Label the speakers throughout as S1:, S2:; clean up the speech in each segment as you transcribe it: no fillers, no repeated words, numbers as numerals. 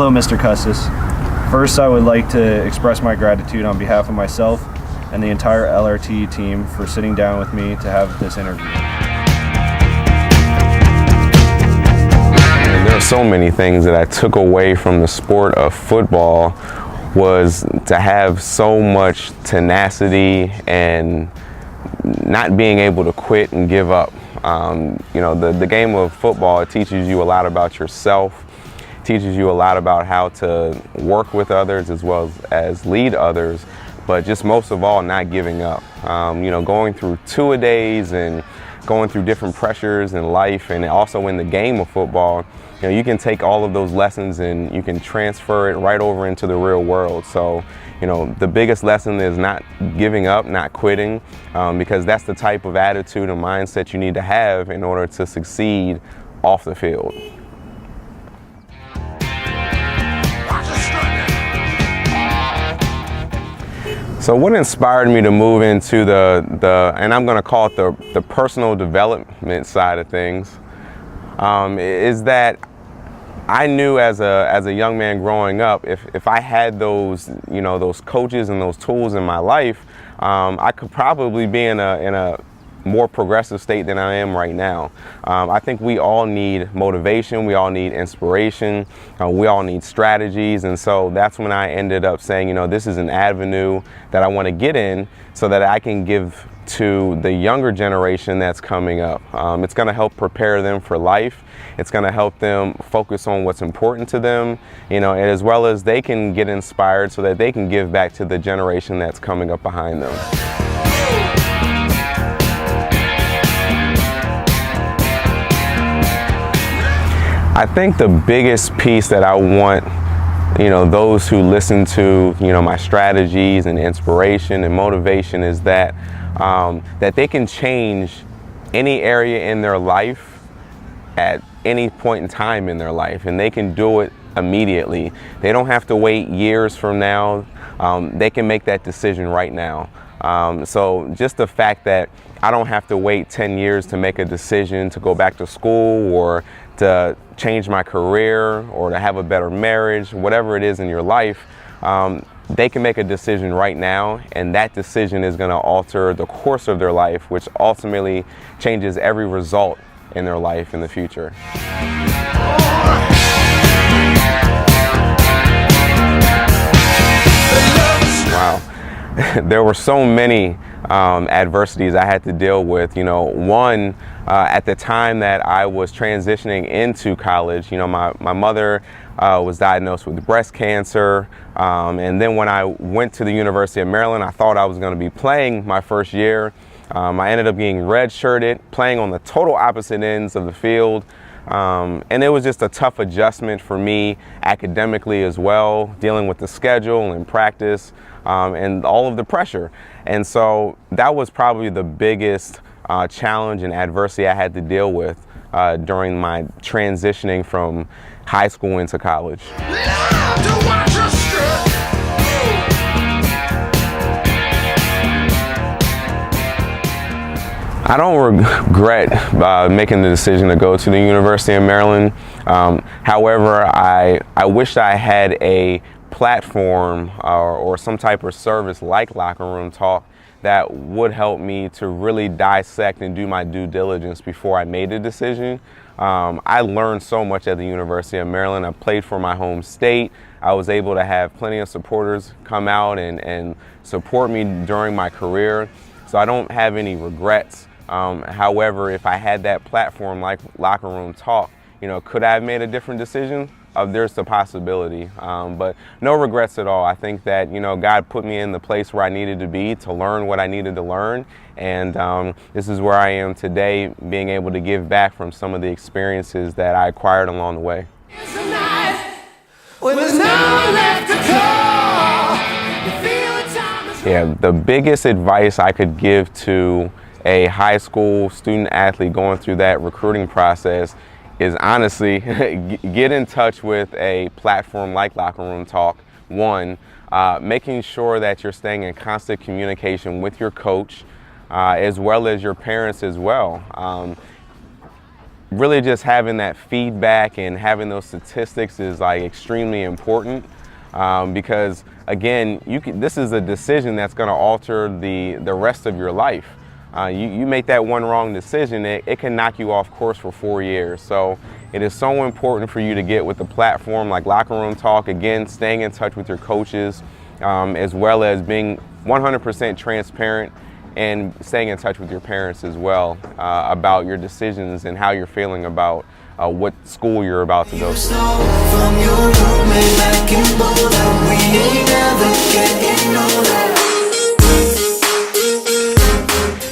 S1: Hello, Mr. Custis. First, I would like to express my gratitude on behalf of myself and the entire LRT team for sitting down with me to have this interview.
S2: And there are so many things that I took away from the sport of football was to have so much tenacity and not being able to quit and give up. The game of football, it teaches you a lot about yourself, teaches you a lot about how to work with others as well as lead others, but just most of all, not giving up. Going through two-a-days and going through different pressures in life and also in the game of football, you can take all of those lessons and you can transfer it right over into the real world. So, the biggest lesson is not giving up, not quitting, because that's the type of attitude and mindset you need to have in order to succeed off the field. So what inspired me to move into and I'm going to call it the personal development side of things, is that I knew as a young man growing up, if I had those coaches and those tools in my life, I could probably be in a more progressive state than I am right now. I think we all need motivation, we all need inspiration, we all need strategies, and so that's when I ended up saying, this is an avenue that I want to get in so that I can give to the younger generation that's coming up. It's going to help prepare them for life. It's going to help them focus on what's important to them, and as well as they can get inspired so that they can give back to the generation that's coming up behind them. I think the biggest piece that I want, those who listen to, my strategies and inspiration and motivation is that they can change any area in their life at any point in time in their life, and they can do it immediately. They don't have to wait years from now. They can make that decision right now. So just the fact that I don't have to wait 10 years to make a decision to go back to school or to change my career or to have a better marriage, whatever it is in your life, they can make a decision right now, and that decision is going to alter the course of their life, which ultimately changes every result in their life in the future. Wow. There were so many adversities I had to deal with. One, at the time that I was transitioning into college, my mother was diagnosed with breast cancer. And then when I went to the University of Maryland, I thought I was going to be playing my first year. I ended up getting redshirted, playing on the total opposite ends of the field. And it was just a tough adjustment for me academically as well, dealing with the schedule and practice and all of the pressure. And so that was probably the biggest challenge and adversity I had to deal with during my transitioning from high school into college. I don't regret making the decision to go to the University of Maryland. However, I wish I had a platform or some type of service like Locker Room Talk that would help me to really dissect and do my due diligence before I made a decision. I learned so much at the University of Maryland. I played for my home state. I was able to have plenty of supporters come out and support me during my career. So I don't have any regrets. However, if I had that platform like Locker Room Talk, could I have made a different decision? There's the possibility, but no regrets at all. I think that, God put me in the place where I needed to be to learn what I needed to learn. And this is where I am today, being able to give back from some of the experiences that I acquired along the way. Yeah, the biggest advice I could give to a high school student athlete going through that recruiting process is honestly get in touch with a platform like Locker Room Talk. One, making sure that you're staying in constant communication with your coach as well as your parents as well. really just having that feedback and having those statistics is like extremely important, because again, this is a decision that's going to alter the rest of your life. You make that one wrong decision, it can knock you off course for 4 years. So it is so important for you to get with a platform like Locker Room Talk, again, staying in touch with your coaches, as well as being 100% transparent and staying in touch with your parents as well, about your decisions and how you're feeling about what school you're about to go to.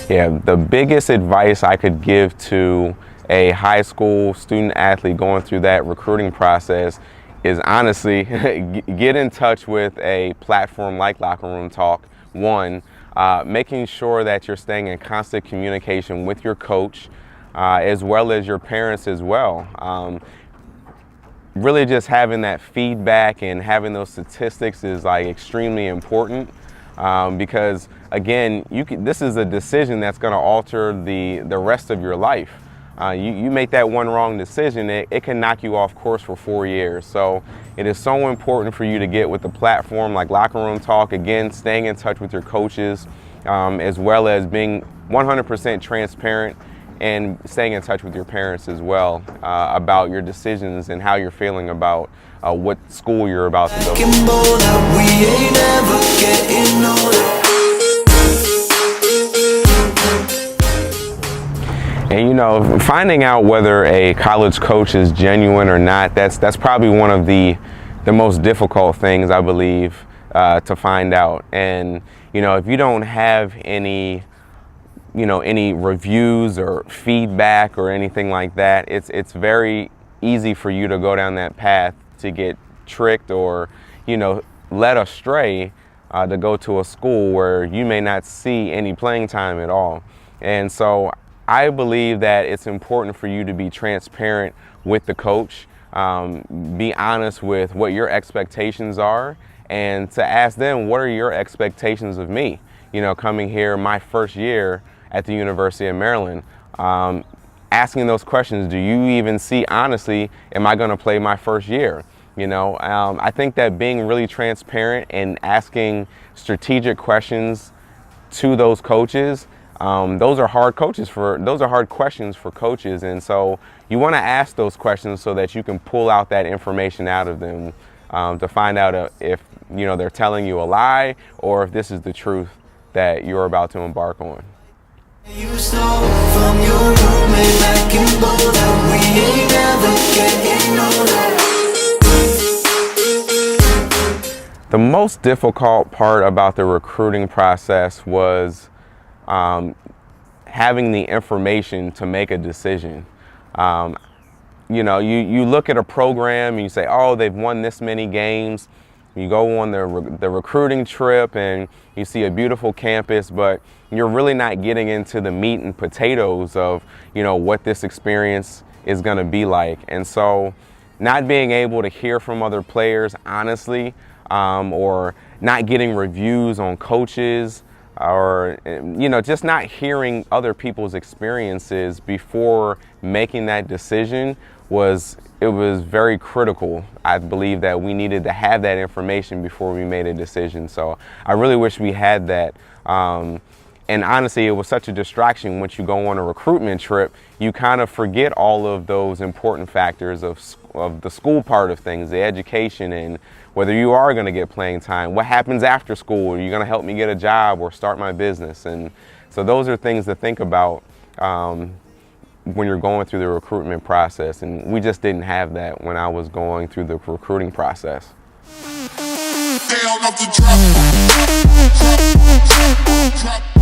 S2: Yeah, the biggest advice I could give to a high school student athlete going through that recruiting process is honestly get in touch with a platform like Locker Room Talk. One, making sure that you're staying in constant communication with your coach, as well as your parents as well. Really just having that feedback and having those statistics is like extremely important, because again, this is a decision that's going to alter the rest of your life. You make that one wrong decision, it can knock you off course for 4 years. So it is so important for you to get with a platform like Locker Room Talk, again, staying in touch with your coaches, as well as being 100% transparent and staying in touch with your parents as well, about your decisions and how you're feeling about what school you're about to go to. And you know, finding out whether a college coach is genuine or not, that's probably one of the most difficult things, I believe, to find out. And you know, if you don't have any reviews or feedback or anything like that, it's very easy for you to go down that path to get tricked or, you know, led astray, to go to a school where you may not see any playing time at all. And so I believe that it's important for you to be transparent with the coach, be honest with what your expectations are, and to ask them, what are your expectations of me? You know, coming here my first year at the University of Maryland, asking those questions. Do you even see, honestly, am I going to play my first year? You know, I think that being really transparent and asking strategic questions to those coaches, those are hard questions for coaches, and so you want to ask those questions so that you can pull out that information out of them, to find out if they're telling you a lie or if this is the truth that you're about to embark on. You stole from your roommate back in Boulder. We ain't never getting older. The most difficult part about the recruiting process was having the information to make a decision. You know, you look at a program and you say, oh, they've won this many games. You go on the recruiting trip and you see a beautiful campus, but you're really not getting into the meat and potatoes of, you know, what this experience is going to be like. And so not being able to hear from other players honestly, or not getting reviews on coaches, or, you know, just not hearing other people's experiences before making that decision was very critical. I believe that we needed to have that information before we made a decision. So I really wish we had that. And honestly, it was such a distraction. Once you go on a recruitment trip, you kind of forget all of those important factors of the school part of things, the education, and whether you are going to get playing time, what happens after school, are you going to help me get a job or start my business? And so those are things to think about when you're going through the recruitment process, and we just didn't have that when I was going through the recruiting process. Down off the drop.